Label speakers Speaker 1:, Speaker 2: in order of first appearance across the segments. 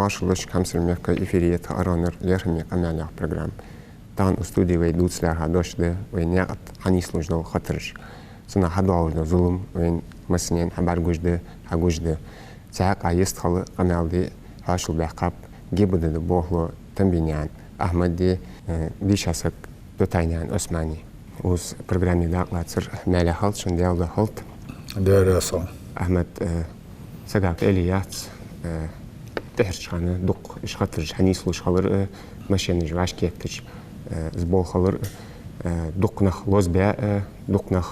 Speaker 1: Başlaş kamsırməkə efiriyyət aranır, lərhəmək əməliyyaq proqram. Dan ustudi və dutslər hadoşdı və nəqət hanislucda xatırış. Sına hadavuzda zulüm və məsələn habar gücdə, hagücdə. Çaq ayıst xalı qamaldı, haşıl bəqab, gibədə də boğlu təmbinyan, Ahmedi Bişasıq Dötaynan Osmani. Uz proqramı da qatır mələ halt, şündə aldı halt.
Speaker 2: Dərəsən.
Speaker 1: Ahmed Səqaq Eliyat تهرشانه دق إيش خاطر حنيس لوش خالر ماشي نجواش كيتش زبول خالر دق نخ لوز بيا دق نخ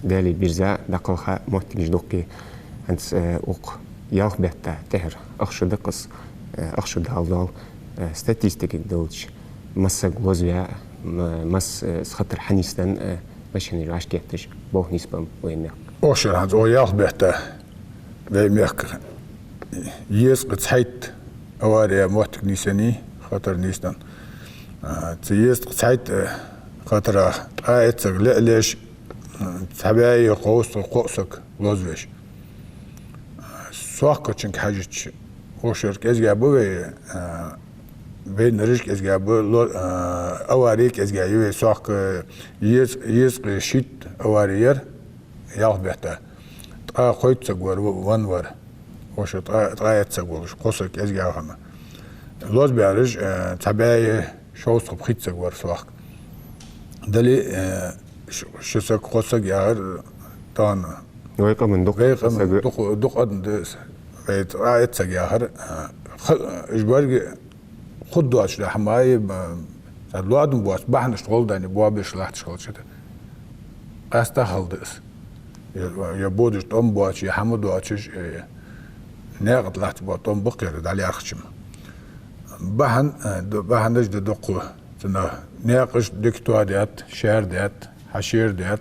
Speaker 1: دالي بيرزا دقلها محتاج دقي أنت أق يالخ بيتا تهر أخشى دقص أخشى دالدال ستاتيستيك دولش مسك لوز بيا مس خاطر حنيستان ماشي نجواش كيتش بوه نسبة وين
Speaker 2: أخشى هذا أو يالخ بيتا ويميك يسقط حيت أواري موتك نيساني خاطر نيستان يسقط حيت خاطر آيتك ليش تحباي قوسك لوزويش سواق كتشنك حاجة وشرك إزجابو بين رجك إزجابو أواريك إزجابو سواق يسق شيت أوارير يالخ بيحتا قويتك وانور وش تغيرت سقول قصك إزجاو هما لوز بيارج تبعي شو صب خيت سقول سواق دلي شو سق قصك يار تان
Speaker 1: ويقام من دق
Speaker 2: دق أدن دس تغيرت سقيار إجبار خد واش ده حماي الوادم بواس بحن شغل داني بوابش لاحت شغل شده أستاهل دس يا بودش توم بواش يا حمد واشش ناقد لحت بطن بقير دالي أخشم بحن نجد دقوة تنا ناقش دكتور ديات شهر ديات حشير ديات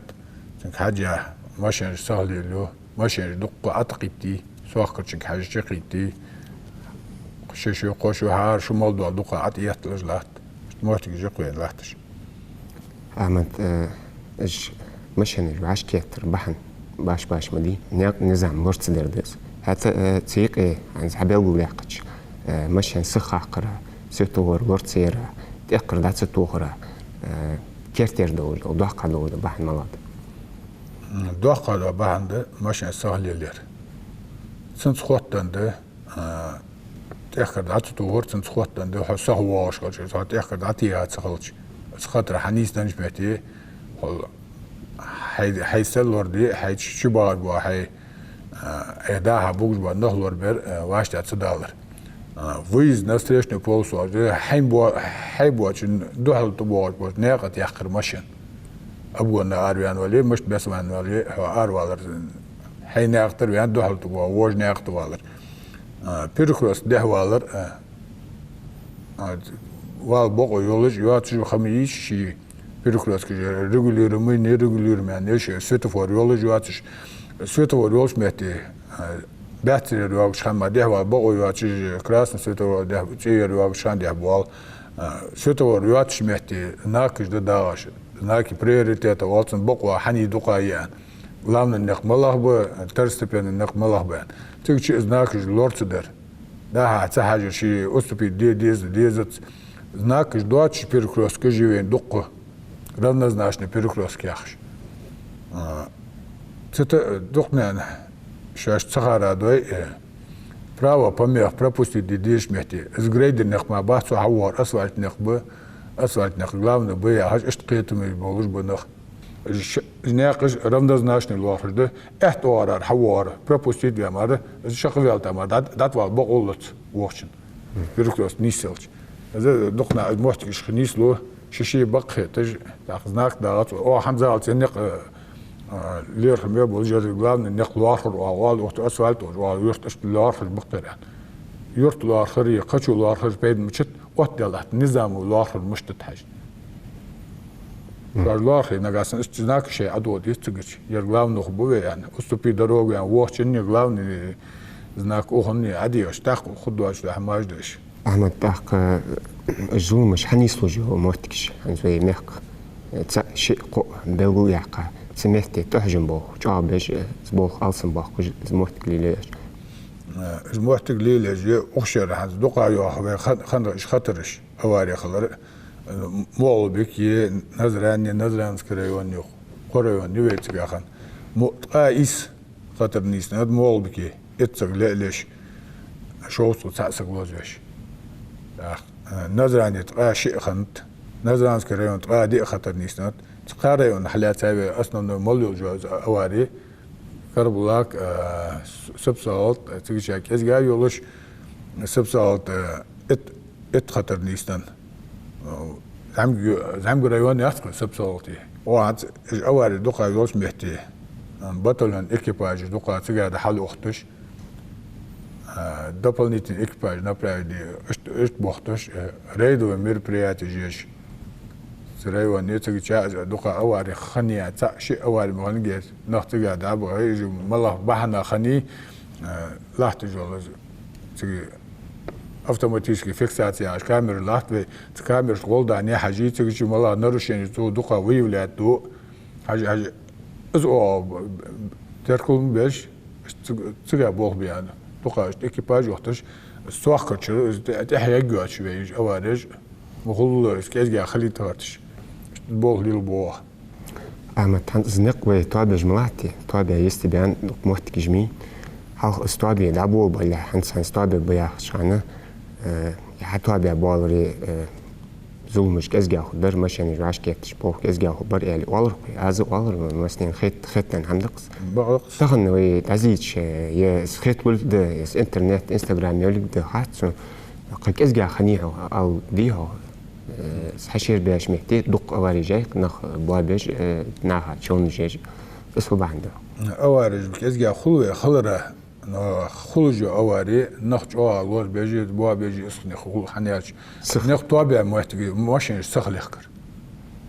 Speaker 2: تنك حاجة ماشين سهل له ماشين دقوة أتقيتي سواق تنك حاجة شقيتي شو قوشو هار شو موضوع دقوة عطيات لجلات موتك جقوين لحتش
Speaker 1: أحمد إيش ماشين جواش كيتر بحن باش مدي نظام مرتدر ديس حتى تيق عن زحبيل ولاقتش ماشي سخ عقرة ستور ورتسيرة تأقر دات ستوخرة كيرتير دول أو دوحقة دول بحن ملاد
Speaker 2: دوحقة دول بحن ده ماشي سهل يلير سنت خوتن ده تأقر دات ستوخر سنت خوتن ده حسه واش قلش تأقر داتي هات سخلش خاطر حنيس دنج بيتي حي سلور دي حي شبار بوا حي إهداها بوجز بنهلور بير واشت أتصدالر ويز نستريشني بولسو حي بواشن دهل تبوات بوش ناقت يحقر مشين أبونا أروان ولي مش بس من ولي هو أروالر حي ناقتر ويان دهل تبوا ووج ناقت والر بيركروس ده والر والبقو يولج يواتش خميش شي بيركروس كي ريجولير مي نيريجولير من إيش سوتفور يولج يواتش سوتور يولش مهتي باتري رواق شان ما ده والبقو يواتش كراس سوتور ده تي رواق شان ده بوال سوتور يواتش مهتي ناقش ده داش ناقي بريوريتيت والتن بقو حني دقايان لامن النق ملاه ب ترستبين النق ملاه بان تيجي ناقش لورتدر ده حاجه شي أستبي ديزت ناقش دواتش بيركروس كجيوين دقو رمنا ناشني بيركروس كياخش دقنا شاش تخارا دوي право помех пропустить дидиш мехти сгрейдер нех ма бахцу хавар асфальт нех главное бы я аж اشتقيتم болуш бунах ناقش رمضان ناشني الواحد احت وارار حوار пропустить يا مار شخويال تمار دات وال بقولت وقتن بيركروس نيسلش هذا دقنا محتاج خنيس له شيء بقى تج تاخذناك دارات او حمزه النق لير ميا بولجر غلام النق الاخر وقال وقت اسفلت ويرت الاخر بقران يرت الاخر يقچو الاخر بيد مشت وقت دلت نظام الاخر مشت حاج الاخر نغاسن استناك شيء ادو ديستغش يغلام نخبو يعني استوبي دروغ يعني وقتن يغلام знак اوهني عادي اشتاق خدواش لحماج دش
Speaker 1: أحمد تحق الظلم مش حنيسلوجي هو موتكش زي مهك شيء قو بلو يعقا سمعت تهجم بوه جابش زبوخ ألسن بوه زموتك ليش
Speaker 2: المحتق ليلة جي أخشر حز دقا يوحوه خندش خطرش أواري خلر مول بكي نظران سكريون يوخ قريون نويت بيخان قايس خطر نيسنا مول بكي اتسق ليش شوصو تأسق لوزوش نظران يتقا شيء خنت نظران سكريون تقا دي خطر نيسنا تقاريون حلات سايبه أصلا مولو جوز أواري كربلاك سبسالت تيجي ازجا يولش سبسالت ات خطر نيستان زعم رايون ياسق سبسالتي وعد اول دقه يولش مهتي بطلن اكيباج دقه تيجي حل اختش дополнительный экипаж направили اشت بوختش ريدو мероприятие جيش سريوان يتجي جاء دقة أواري خنية تاع شيء أواري مغنيت نختجع دابا يجي ملا بحنا خني لاحت جولز تجي автоматически фиксация камеры لاحت камера شغل دانية حاجة تجي ملا نرشين تو دقة ويولات تو حاجة أزو تركون بيش تجي بوخ بيان دقة إكيباج وقتش السواق كتشر تحيا جوات شوي أواريج مخلو إسكيز خلي تارتش بوخ ليل بوخ
Speaker 1: أما تنزنق وتوابع جملاتي توابع يستبيان محتك جمي هل استوابع دابو بلا حنسان استوابع بيا شانه يحتوابع بالري زومش كزجا خبر ماشان جاش كيتش بوخ كزجا خبر يعني والر از والر مثلا خيت عندقس
Speaker 2: بقص
Speaker 1: تخن وي تعزيش يا خيت ولد يس انترنت انستغرام يولد حاتس كزجا خنيها او ديها حشير باش محتي دق أواري جاي نخ بوابج ناها شون جاي اسمه بعده
Speaker 2: أواري كزجا خلوة خلرة خلوج أواري نخ جوا لوز بيجي بوابج اسمه خلو حنياش نخ طابع محتي ماشين سخل يخكر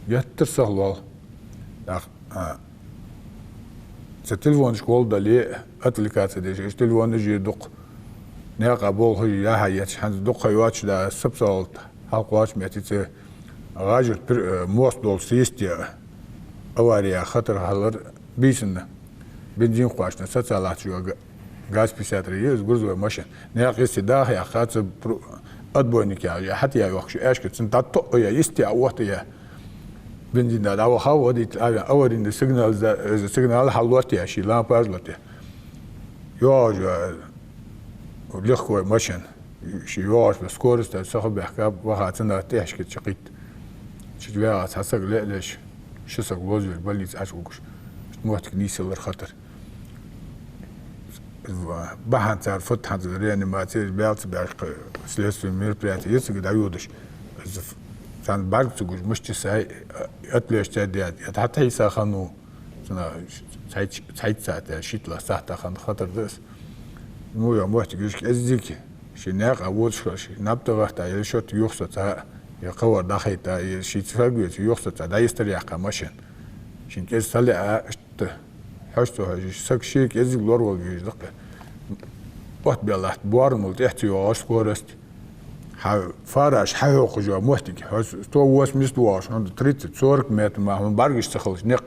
Speaker 2: يتر سخل وال التلفون شغل دلي أتلكات ديش التلفون يجي دق ناقة بول هي يا هي حن دق يواتش دا سبسالت halkwaç metite ağacı most dol sistiya avariya xatar halar bisin benzin qoşna satsalatçı gaz pisatri izgurzu maşin ne yaqisi daha ya xatsa adboynik ya hatta ya yok şu aşkıtsın tatto ya istiya waqti ya benzin da hava وديت اورين signal halwati ya şi lampajlati yo لخوي ماشين شيوعش بسكورس تسخب بحكاب وخاتنا تحشك تشقيت شجواعات حسق ليش شسق وزر بليز عشوكش موت كنيسة للخطر بحن تعرفت حد رياني ما تيجي بيعت بعشق سلسل في الميربريات يسق دعيودش كان بعد تقول مش تسعي أتليش تاديات حتى يساخنو سنا سعيد ساعة شيتلا ساعة خان خطر دس مو يوم وقت يجيك أزيكي شناق أول شيء نبتغى تايل شوت يخصت يقوى داخل تايل شيء تفرق يخصت دا يستريح كماشين شين كيس سلي أشت حشتو هاي سك شيء كيزي لور والجيش دقة وقت بالله بوارمول تحتي وعاش كورست فارش حيو خجوا محتك تو واس مستواش عند تريت تصورك متر ما هم برجش تخلص نق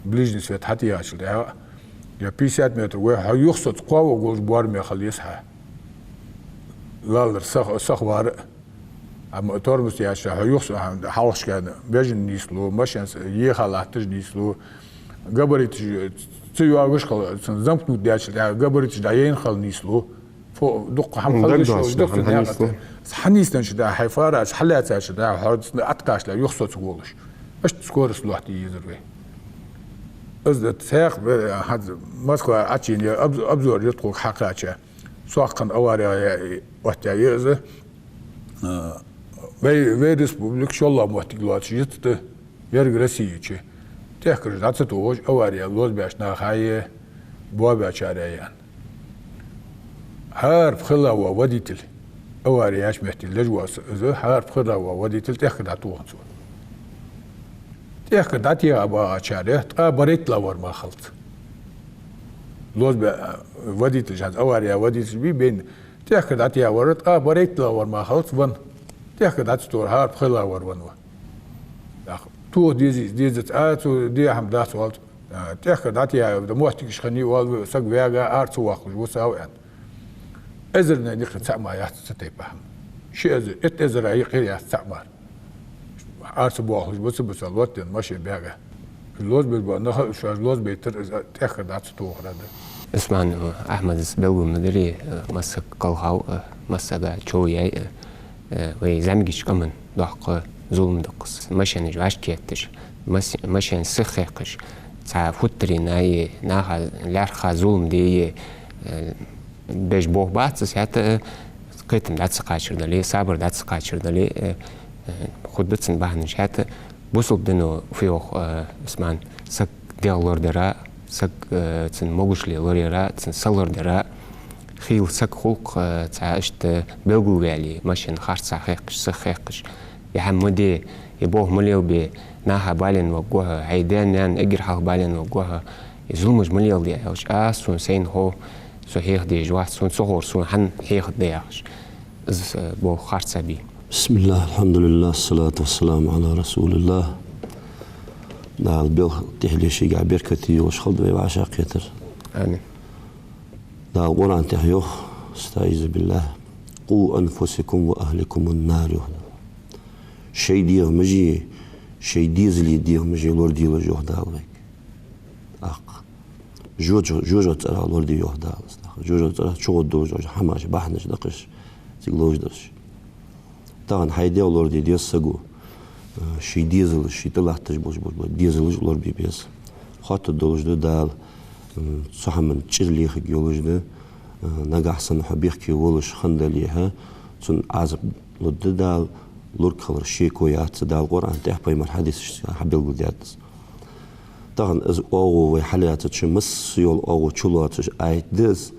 Speaker 2: بليجنس في حتى ياشل يا 50 متر وها يخصت قوة وقول بوار ما يخليسها لالر سخ وار اما تورمس ياشا يخص حوش كان بيجن نيسلو ماشين يخلاتج نيسلو غبريت تيو اغش خل زمكنو داش غبريت داين خل نيسلو فو دق هم خلش دق حنيستن شدا حيفارا حلات شدا حد اتقاش لا يخص تقولش باش تسكورس لوحدي يزربي از تاخ هاد مسكو اتشين ابزور يطلق حقاچه سواقن أواري وحتاجه في ريسبوبليك شو الله محتاجات جت يرجسيجي تحكي جات توج أواري لوز بيشنا خاي بوا بيشاريان حرف خلا ووديتل أواري عش محتاج لجواس إذا حرف خلا ووديتل تحكي داتوه تحكي داتي أبا شاريه تقابريت لور ما خلط لوز وديت الجهاز أواريا وديت بي بين تأكد عتيا ورد بريت لا ور ما خلص ون تأكد عت ستور هارب خلا ور ون تو ديز تو دي هم داس والت تأكد عتيا دموحتك شخني وال سق وياga أرت واقع وساو يعني أزرنا نيخ تعمى يا ستيبهم شيء أزر عيقي يا تعمى عارس بوخش بس الوقت ماشي بيها اللوز بالبنا شو اللوز بيتر تأخر دعت ستوخ هذا
Speaker 1: اسمعني أحمد بلو مدري مسك قلعو مسك شوية ويزمجش كمان ضحك ظلم دقص ماشي نجواش كيتش ماشي نسخيقش تا فتري ناي ناها لارخا ظلم دي بيش بوه باتس حتى قيتم دات سقاشر دلي صابر دات سقاشر دلي خدتسن بحنش حتى بوصل دنو فيه اسمان سك ديالور درا سك تن موجش لي لوريرا تن سلور درا خيل سك خلق تعاشت بلغو بالي ماشي نخارج سخيقش سخيقش يحمدي يبوه مليو بي ناها بالين وقوها عيدان نان اجرحه بالين وقوها يظلمج مليو دي اوش سون سين هو سو هيخ دي جوات سون صغور سون حن هيخ دي اوش بو خارج سبي
Speaker 3: بسم الله الحمد لله الصلاة والسلام على رسول الله دا البيل تحلي شيء عبير كتير وش خلد بيبع شاقيتر
Speaker 1: آمين
Speaker 3: دا القرآن تحيوخ استعيذ بالله قوا أنفسكم وأهلكم النار يهدى شيء ديه مجي شيء ديزلي ديه مجي لور دي لجوه دالك أق جوجو ترى لور دي يهدى جوجو ترى شو الدوج حماش بحنش دقش تقلوش درش طبعا هيدي لور دي ديسقو شي ديزل شي طلعتش بوش ديزل لور بي بيس خاطر دوج دال صح من تشلي خ يولج ده نجح سن حبيخ كي ولش خندليها سن عزب لود دال لور كلر شي كويات دال قران تحبي مر حديث حبيل قدياتس طبعا از او وحالات تشمس يول او تشلواتش اي دز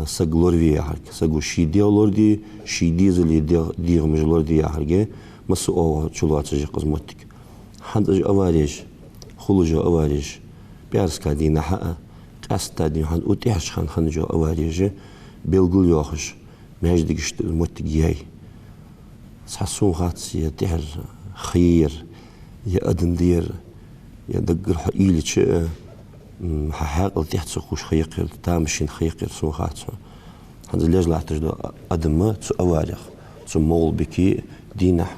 Speaker 3: سغلورفي حق سغو شي ديولوردي شي ديزلي ديغ مجلوردي حق مس او تشلواتش قزمتك حدج اواريج خلوج اواريج بيارس كادينا حق قاستادي حن اوتيحش خن جو اواريج بيلغول يوخش ماجدكش المتك جاي صحصون خاطسي تحر خير يا ادن دير يا دقر حقيلتش حاقل تحت سخوش خيقر تامشين خيقر سو خاطس هذا ليش لا تجد ادم تو اواريخ تو مول بكي دينح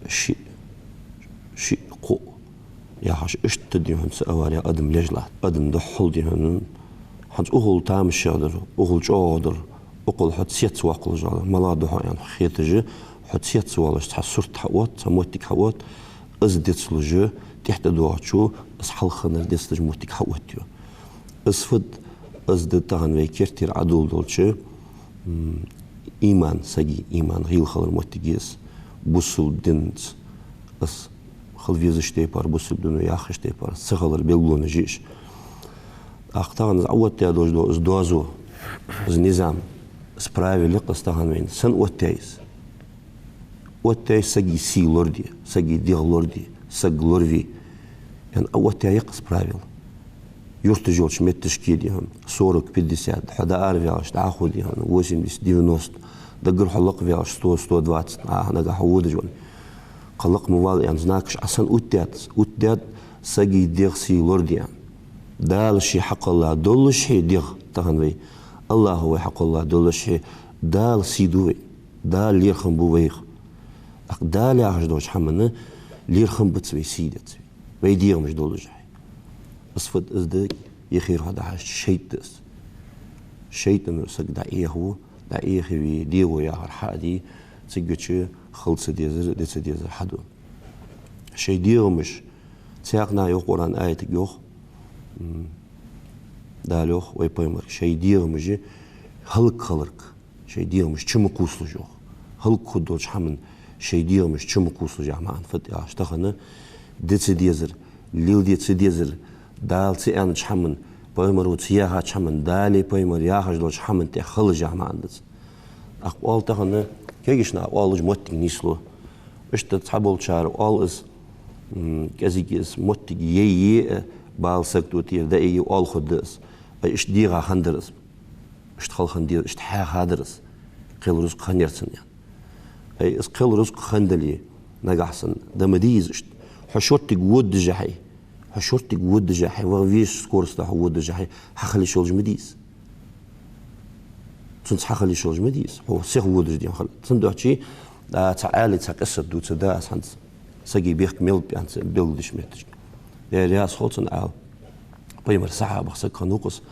Speaker 3: شي قو يا حش اشتديهم سواري ادم ليش لا ادم دحول ديهم حد اقول تامش يقدر اقول جودر اقول حد سيت واقل جال ملادو يعني خيتج حد سيت والش تحسرت حوت موتك حوت ازدت لجو تحت دواتشو اصحل خنر دستج موتك حوتيو اسفد ازدت تاعن ويكرتير عدول دولچه ايمان سجي ايمان غيل خلر موتيجيس بوسل دنت اس خلفيز شتيبار بوسل دنو ياخ شتيبار سخلر بيلو نجيش اختان عوت يا دوز دوزو از نظام سبرايفي لقستان وين سن وتيس سجي سي لوردي سجي دي لوردي سج لورفي يعني اوت يا يقص برايفل يرتجول شمت تشكيلهم صورك 50 حدا أعرف ياش تاخذ يعني 80 90 دقر حلق فياش 120 انا قاعد جون قلق موال يعني زناكش اصلا اوتات سجي ديغ سي لوردي يعني دال شي حق الله دول شي ديغ تهنوي الله هو حق الله دول شي دال سيدوي دال يرخم بويخ دال يا دوش حمنا ليرخم بتسوي سيدت ويدير مش دول جاي اصفد ازدك يخير هذا حاجه شيتس شيطان سك دايه هو دايه في ديو يا حادي تسجتش خلص ديزر حدو شي ديو مش تساقنا يو قران ايه يوخ دالوخ وي بويمر شي ديو مش خلق شي ديو مش چم قوسلو جو خلق خدوش حمن شي ديو مش چم قوسلو جماعه فت يا اشتخنا ديزر ليل ديزر دال سي ان حمن بويمر وتيها حمن دالي بويمر يا حجلوش حمن تي خل جماعه اندس اقوال تخنا كيجشنا اقوال موت نيسلو اشت تصحبول شار اول از كازيكيس موت يي بال سكتوتير دا اي اول خدس اش ديغا خندرس اشت خل خندير اشت ها هادرس قيل رزق خنيرسن يعني اي اس قيل رزق خندلي نجحسن دمديز اشت حشورتك ود جحي حشورتك ود جحي وغفيش سكورس ده ود جحي حخلي شولج مديز تنصحخلي شوج مديس هو سيخ ودر دي خل تندوتشي تعالي تقصد دو تداس هانت سجي بيخ ميل بيان بيلدش متج يا رياس خلصن عال بيمر ساعة بخسك خنوقس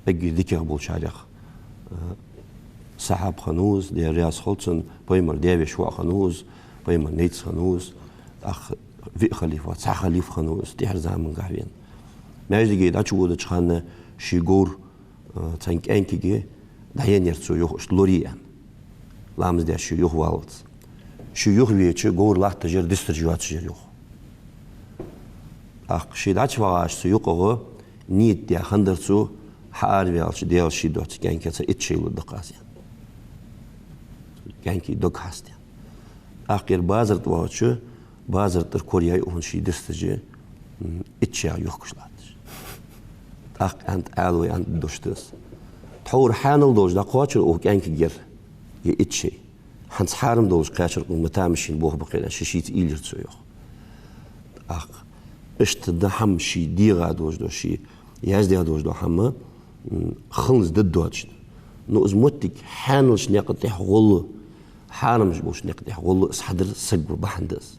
Speaker 3: بجي ذكر بولشاريخ سحاب خنوز دي رياس خلصن بيمر ديابي شوا خنوز بيمر نيتس خنوز أخ في خليفة سح خليف خنوز دي حرزان من قهوين ما يجي جيد أشوفه تشخانة شيغور تانك أنكي جي دهين يرتسو يوخ لوريان لامز ده شو يوخ والت شو يوخ بيتش غور لا تجر دسترجوات شو يوخ أخ شيء داش واش سو يوخه نيت ده خندرتسو حار بيالش ديال شي دوت كان كذا اتشيل الدقاسيا كان كي دوك هاستيا آخر بازر تواتش بازر تر كوريا يوهن شي دسترجي اتشيا يوخ كشلاتش أخ أنت علوي أنت دوشتس تحور حانل دوش دا قاتشر أو كان كجر يتشي حنس حارم دوش قاتشر متامشين بوه بقينا شيت إيلر تسويخ أخ إشت دا حم شي ديغا دوش شي يازدي دوش دو حما خلص ضد دوش نوز متك حانلش نقطع غلو حارمش بوش نقطع غلو اسحدر سقبر بحندس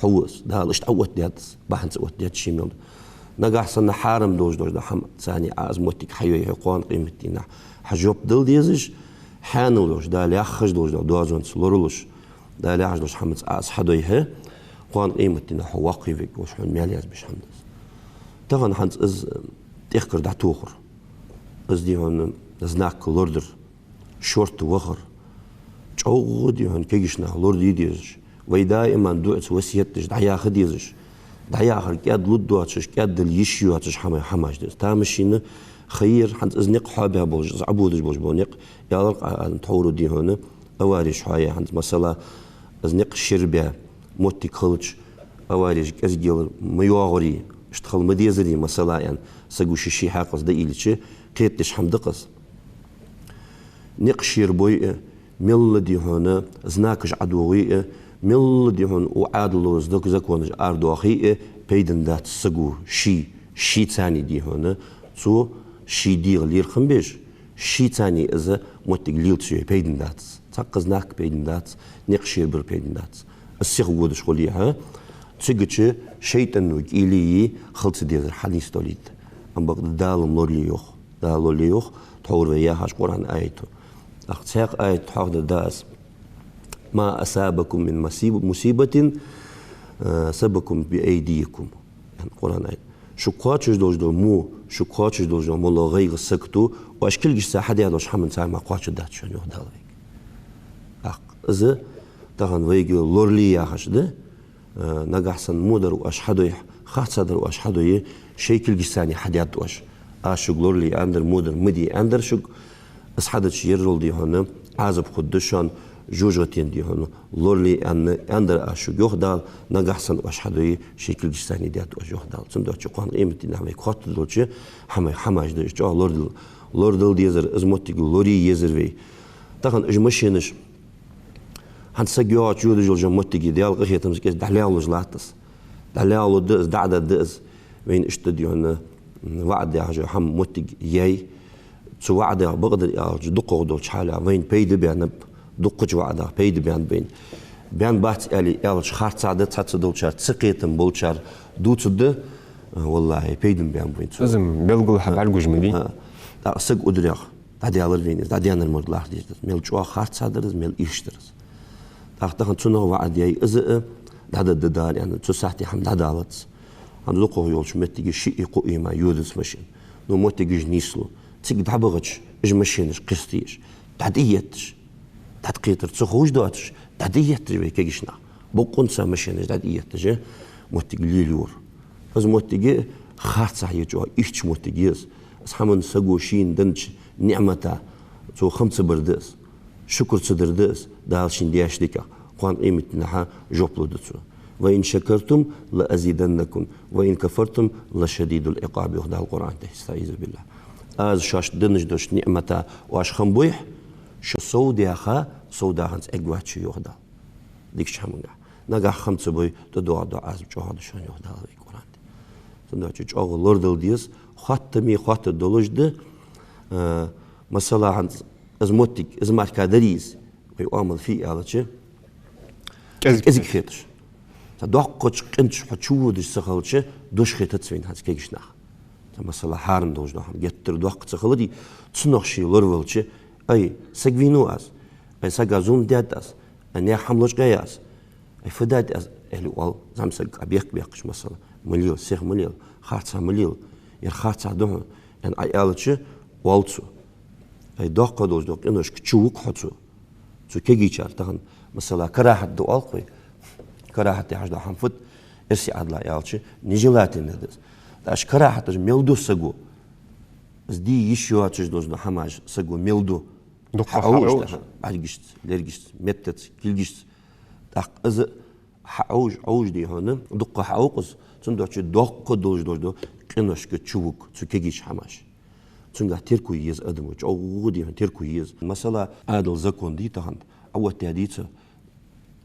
Speaker 3: حوس دا لشت أوت دياتس بحندس أوت ديات شي ميل نجح سنة حارم دوش دا حم ثاني أزمتك حيوي حقوان قيمتنا حجوب دل ديزش حانل دوش دا ليخش دوش دا دوازون سلورلوش دا ليخش دوش حمد حدويه قوان قيمتنا حواقي فيك وش حن مالياز بش حمدس طبعا حنت از تخكر دا توخر از دي هون زناك لوردر شورت وخر جو دي هون كيجشنا لورد يديزش ويدائما دوت وسيتش دعيا خديزش دعيا آخر كاد لودواتش كاد اليشيواتش حماش دس تامشين خير حنت ازنق حابها بوج عبودش بوج بونق يالق نتحورو دي هون اواريش حايا حنت مثلا ازنق شربه موتي خلش اواريش كازجيل ميوغري اشتخل مديزري مثلا يعني سقوش شي حاقص دا إليش قيتش حمدقص نقشير بوي مل دي هون زناكش عدوغي مل دي هون وعادلو زدك زكونج أردوخي بيدن دات سقو شي تاني دي هون سو شي ديغ لير خنبيش شي تاني إذا موتق ليل تشي بيدن دات تقزناك بيدن دات نقشير بر بيدن دات السيغ ودش خليها تسقتش شيطان وكيلي خلص ديزر حديث توليد أم بقد دالم لوريوخ دالوليوخ تحور وياهاش قرآن آيته أختاق آية تحور داس ما أصابكم من مصيبة سبكم بأيديكم يعني قرآن آية شقاتش دوش دو مو شقاتش دوش دو مولا غير سكتو وأشكل جسا حد يالوش حمن ساعة ما قاتش داتشون يوه دالويك أخ إذا تغن ويجي لورلي ياهاش ده نجحسن مودر وأشحدو خاصدر وأشحدو شيكل جساني حد يدوش أشوق لورلي أندر مودر مدي أندر شوق أصحدش يرول دي هون عازب خدشان جوجتين دي هون لورلي أندر أشوق يخدال نجحسن وأشحدو شيكل جساني ديات وجهدال صندوق قان قيمتي نحوي خاط دولش حماش دش جا لوردل ديزر أزمتي لوري يزر في تكن إجمشينش هنسجيوات جود جل جمتي ديال غير تمسك دحليالو جلاتس دحليالو دز دعدا دز وين اشتديون وعد يا جو حم متج ياي سو وعد بقدر يا دقو دول شحال وين بيد بيان دقج وعد بيد بيان بات علي يا خاط سعد تات دول شار سقيتم بولشار دوتد والله بيد بيان وين
Speaker 1: لازم بيلقوا حبال جمدي
Speaker 3: سق ادريخ داديالر وين داديان المرلاح دي ميل جو خاط سعد ميل يشترس تاخدن تنو وعد ياي از دادا ددال يعني تسحتي حمد عدالت عند لقوه يولش متجي شيء قوي ما يودس ماشين نو متجي نيسلو تيجي دحبغش ماشينش قستيش تعديتش تدقيتر تخوش دواتش تعديتش بيكيشنا بقونسا ماشينش تعديتش متجي ليلور از متجي خاصة يجوا إيش متجيز أصحابن سجوشين دنش نعمته تو 5 بردس شكر صدردس دالشين دياش ديكا قان قيمتنا جوبلو دتسو وإن شكرتم لأزيدنكم وإن كفرتم لشديد العقاب يخدع القرآن تستعيذ بالله از شاش دنش دوش نعمتا واش خنبويح شو سوداخا سوداخنس اقواتش يخدع ديكش حمونا نجا 5 بوي تدعو از جوهد شون يخدع القرآن سندوتش جوغ لوردل ديس خط دولوش ده مثلا عند أزمتك أزمات كادريز ويعمل فيه على شيء إزك خيتش تدققش كنتش حتشودش سخالش دوش خيتت سوين هاز كيجش نخ مثلا حارم دوش ده يتر دقق سخالدي تصنخشي لورولش أي سجفينو أس أي سجازون ديت أس أني حملش جايز أي فدات أس اللي قال زمسك أبيقش مثلا مليون سيخ مليون خارصة مليون خارصة دهن أن أي ألتش والتسو أي دقق دوش دق إنوش كتشوك حتسو سو كيجي شار تهن مثلا كراهة دو ألقي كراهة حاجة حنفت إرسي عدلا يالش نجلات الندس داش كراهة ميلدو سجو زدي يشواتش دوش دو حماج سجو ميلدو حقوش بعدجشت لرجشت متت كيلجشت دق إز حقوش دي هون دق حقوقز تندوش دق دوش دو كنوش كتشوك سو كيجيش حماج تنجح تركو يز أدمج أو غدي تركو يز مثلا عادل زكون دي تهند أول تهديته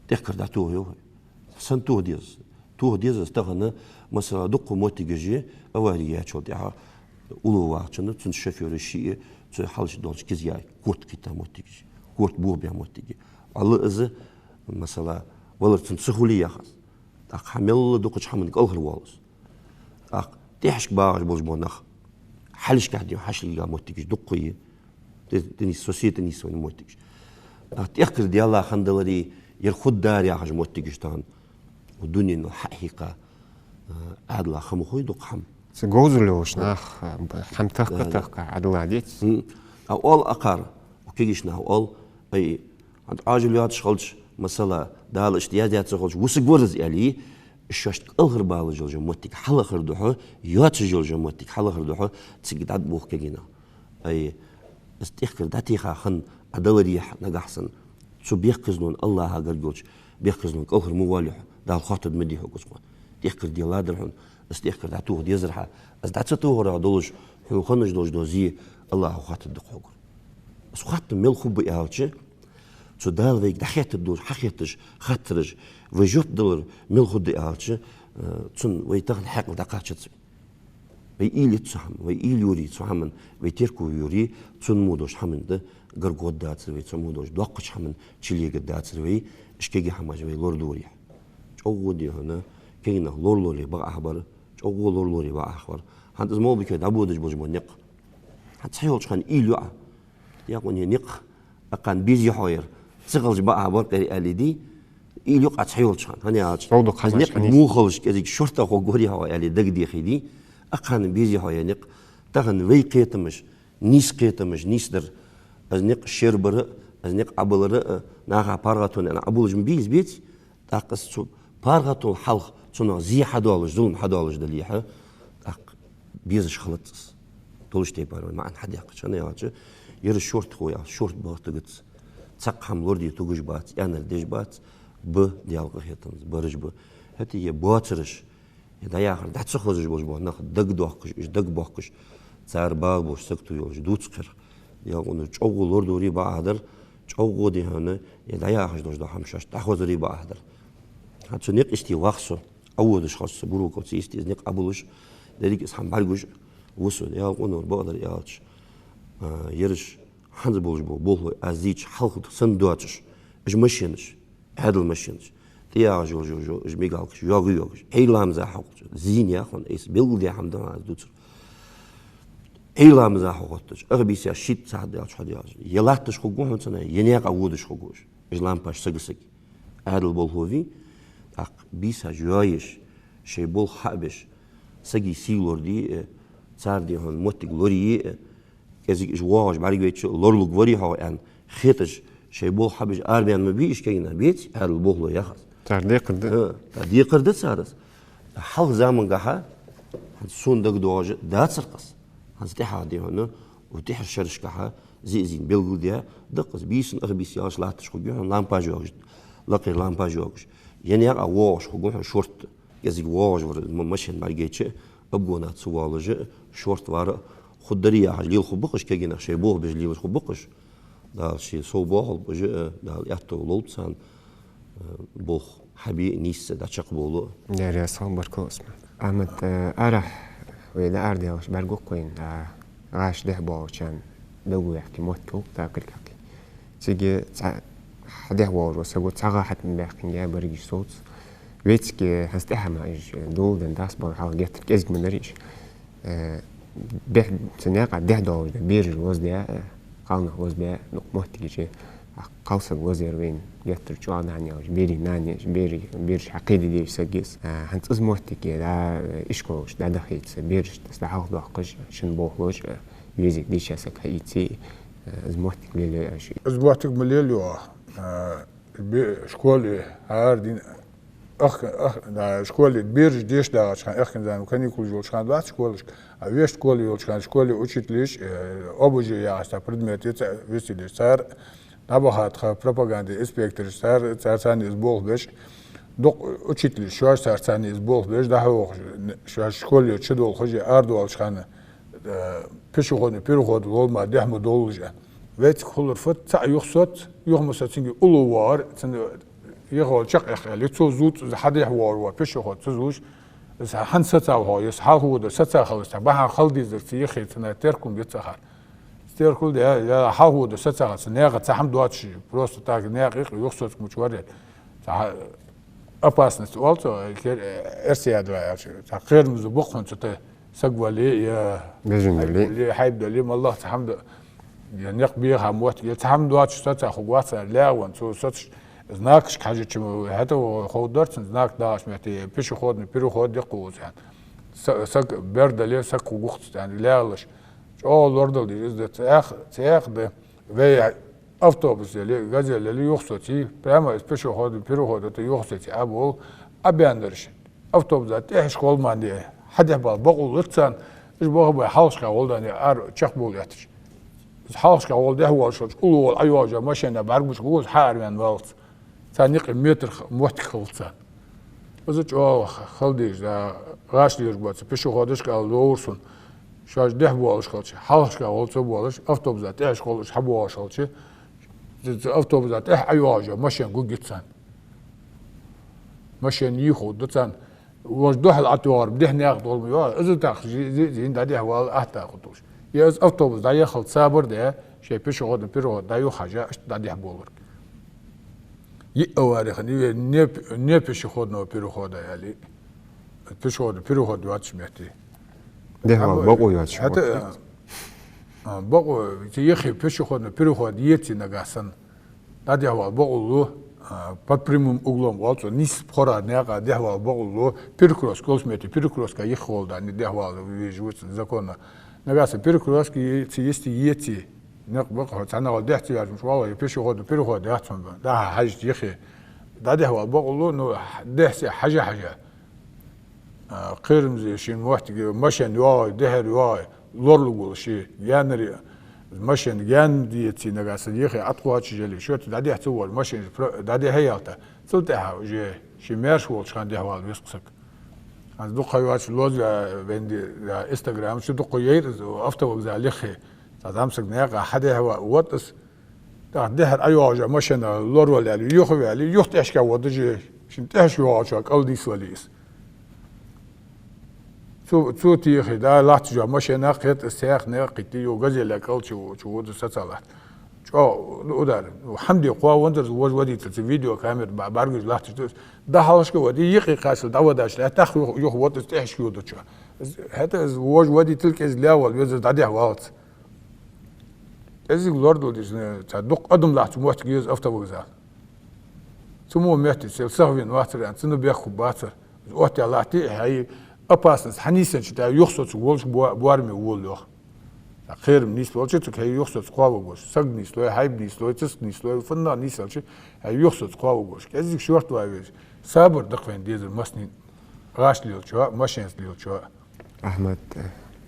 Speaker 3: تذكر ده توه سن توه ديز استغنى مثلا دق موتي جي أوليات شو ده أولو واحد تن شفير الشيء تن حالش دولش كزياي كوت كتا موتي جي كوت بو بيا موتي جي الله إذا مثلا ولا تن سهولية خاص أخ حمل دقش حمل كأخر والس أخ تحشك باعش بوجبونخ حلش كهدي حش اللي موتيكش دقية تني سوسيتي نيسون موتيكش تذكر دي الله خندلري يرخد دار يا حاج موتيكش تان والدنيا إنه حقيقة عدلا خمخوي دق حم
Speaker 1: سجوزلوش ناخ حم تخ عدلا عديت
Speaker 3: أول أقار وكيجش نه أول أي عند عاجل يات شغلش مثلا دال اشتياجات شغلش وسجورز يعني الشاشت أغر بالو جل جموتك حلا خردوها يات جل جموتك حلا خردوها تسجد عد بوخ كجينا أي استيخر داتي خن عدوري نجحسن شو بيخزنون الله هاجرجوش بيخزنون أغر موالح دال خاطر مدي حقوقه تيخر دي الله درهن استيخر داتوه دي زرحة أز داتوه رادولش حلو خنج دوش دوزي الله خاطر دقوقه بس خاطر مل خوب يعالش شو دال ويك دحيت الدور حقيتش خاطرج وجوت دور مل خود يعالش تون ويتغن حق دقاتش ويإيل تصحم ويإيل يوري تصحمن ويتركو يوري تون مودوش حمن ده غرغود دات وي تون مودوش دقش حمن تشلي قدات وي اشكيجي حماج وي لور دوري جو دي هنا كاينه لور با اخبار جو لور با اخبار هانت زمو بك دابودج بوجمنق هات صحيح كان إيلو يقول نق أكان بيجي حوير تغلج بقى برقة LED إيلو قد صحيح كان هني عاج نق مو خلش كذي شرطة خوجوري هوا يعني دق دي خدي أكان بيجي حوير نق تغن وي قيتمش نيس قيتمش نيسدر از نق شربر از نق عبلر ناها بارغتون أنا عبولج بيز بيت تاقص شو بارغتون حلق شنو زي حدالج ظلم حدالج دليحة بيزش خلطس طولش تيبارون ما عن حد يقش أنا ياجي ير الشورت خويا شورت باغتقت تسقهم لوردي توجش بات أنا الدش بات ب ديالغ هيتنز برج ب هتي يباترش يدا آخر ده تسخلش بوش بو ناخ دق دوقش إيش دق باقش زار باغ بوش سكتو يوش دوتسكر ياقونو جوغو لوردو ريبا هدر جوغو دي هنا يدا آخر دوش ده همشاش تأخذ ريبا هدر هاتشو نيق إشتي واخسو أولش خاص بروكو تيستي نيق أبولش ذلك اسحم بالجوج وصل يا قنور بقدر يالش يرش حنز بولج بوله أزيج حلقة سندواتش إج مشينش هذا المشينش تيا جو إج ميقالش يوغش هيلام زاحق زين يا أخوان إيس بيلد يا حمدان عز دوتر هيلام زاحقتش أغبيس يا شيت سعد يالش حد يالش يلاتش خجوه مثلا ينيق عودش خجوش إج لامباش سجسك هذا البولهوفي أق بيسا جوايش شيء بول حابش سجي سيلور دي صار دي هون موتك لوري كذي جواج بعد جيت لورلو غوري هو ان خيتش شيء بول حبج اربيان ما بيش كاينه بيت هذا البوغلو ياخذ
Speaker 1: صار ديقرد
Speaker 3: ديقرد صارت حل زمان قحا سون دق دوج دات سرقس هنستحى دي هون وتحر شرش قحا زين بيلغوديا دقس بيس اغبيس ياش لاتش خو بيون لامباجوج لقي لامباجوج يعني يا واش خو شورت كذي واش ماشين مارجيتش أبغونا تسوالج شورت وارا خدرية حجليل خبقش كجينا شيء بوه بجليل خبقش ده شيء صوبه بج ده يأتو لوتسان بوه حبي نيس ده شق بولو
Speaker 1: يا رياسان بركو اسمه أحمد أرح وإذا أردي وش برجو كوين عاش ده باو كان دو يحكي موتو تاكل كاكي سيجي حدا وار وسبو تاغا حت من باقي يا بريج صوت ويتسكي هستها ما إيش دول دن داس بار حال جت كيز من ريش بعد سناقة ده دور ده بير الوز ده قالنا وز ده نقمة تيجي قوس الوزير وين جت رجوع نانيا بيري نانيا بيرش عقيدة دي سجيس هنت أزموتي كده إيشكوش ده دخيت بيرش تستحق ضحكش شن بوخوش يزيد ديش أسك هيتي أزموتي مليل أشي
Speaker 2: أزموتي مليل يو شكولي هاردين أخ شكولي بيرج ديش دا عشان أخن زانو كان يكون جول شان دات شكولش أويش شكولي يول شان شكولي أشيت ليش أبوجي يا أستا بريدميتي ويسيلي صار نبغى خا بروباغندا إسبكتر صار ثاني أسبوع بيش دوق أشيت ليش شو صار ثاني أسبوع بيش ده هو شو شكولي تشدول خجي أردو شان بيشو خوني بيرو خود وول ما ده مدولجا ويت كل فت تاع يخصت يوم ساتينجي أولوار يخول شق يخلي تزوج حد يحوار وبيشو خود تزوج هن ستة وهاي حال هو ده ستة خلص تبعها خلدي زرتي خي تنا تركم بيتسخر تركل ده يا حال هو ده ستة خلص نيغة تحم دواتشي بروست تاع نيغة يخصت مشوارد تاع أباسنس والتو إرسياد تاع غير مزبوق من تته سقوا لي يا اللي حيبدا لي والله تحمد يعني بيها موت يتحمد واتش ستة خوات لا وانتو ستش знакш حاجه чему это ходорцен знак даш мэти пишу ходны пиру ход декуз yani сак бердале сак гухт yani лялыш о лордал дизде цехде ve avtobüsleri gazeteleri yoksa ki prema pişo hod piro hod это yoksa ki abol abandırış avtobüsler teşk olman diye hadi bağolursan iş bağ halşka oldan ar çak bol yatır halşka oldu هو شو ulu ayvaca maşına barbuş goz harmen valt ثانيق متر موت خلصان وزج خلديش دا غاشليش بات بيشو خودش قال لورسون شاش ده بولش خالش حالش قال تو بولش автобусات ايش خالش حبوا شالش автобусات ايواجا ماشين جو جيتسان ماشين يخود دتسان وجدوه العطوار بده ناخذ والمياه اذا تاخذ زين دا ده وال احتاخذوش يا автобус دا يخلط صابر ده شي بيشو خود بيرو دا يو حاجه دا ده بولر يأواري خني نيب пешеходного перехода يعني пешеходный переход واتش مهتي
Speaker 1: ده هو بقوا ياتش
Speaker 2: حتى بقوا يخي пешеходный переход يتي نغاسن ده هو بقوا под прямым углом вот низ пора нега ده هو بقوا перекресток колсмети перекрестка ехал да не ده هو живут законно нагаса перекресток есть يتي نقبق أنا قلت احتياج مش والله пешеходный переход يحتم ده حاجة يخي ده هو بقوله إنه ده حاجة قيرمزي شيء موحد مشان يواي دهر يواي لورلو شيء جانري مشان جان ديتي نقاس يخي أتقوى شيء شو ده هو المشان ده هيالته صلتها وجه شيء ماشي وش كان ده هو الوسق عند دق هيواتش لوز بين انستغرام شو دق يير وأفتو زالخي تامسك ناقة حدا هو واتس ده أيوة ماشينا لور ولا يخوي على يخت إيش كودجي شنتهش يواجهك أول دي سواليس شو تيجي ده لات جو ماشينا قيت السياق ناقتي وجزء لك أول شو ده ستالات شو ودار وحمدي قوة وندر ودي فيديو كاميرا بارجز لات ده حالش كودي يقي قاسل ده وداش لا تأخذ يخ واتس إيش كودج هذا ودي تلك إزلاول يزر ده وات ازيك لوردو ديزني تدق ادم لاحت موت جيز افتبوزا سمو مهتي سيلسافين واتر ان سنو بياخو باتر وقت لاحتي هي اباسنس حنيسن شتا يخصت وولش بوارمي وولو خير نيس لوجت هي يخصت قواوغوش سغنيس لو هايب نيس لو تسنيس لو فنا نيسلش هي يخصت قواوغوش ازيك شورت وايز صابر دقين ديز المسنين غاشليو شو ماشينز ليو شو
Speaker 1: احمد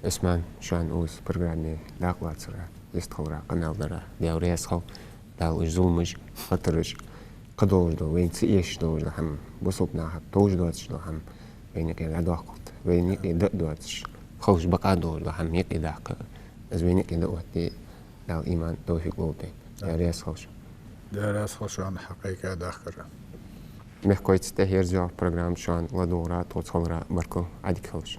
Speaker 1: اسمان شان اوس برنامج لاقواتر يستخورا قناة داوري أسخو داو إجزولمج خطرج قدوج دو وين تسيش دوج هم بصوبنا حد توج دوتش دو هم بينك إذا داقت بينك إذا دوتش خوش بقى دوج دو هم يك إذا از بينك إذا وقتي داو إيمان دو في قلبي داوري أسخوش
Speaker 2: داوري أسخوش عن حقيقة داخل
Speaker 1: مخكويت تهير زيار برنامج شان لدورا توصل را بركو عادي خوش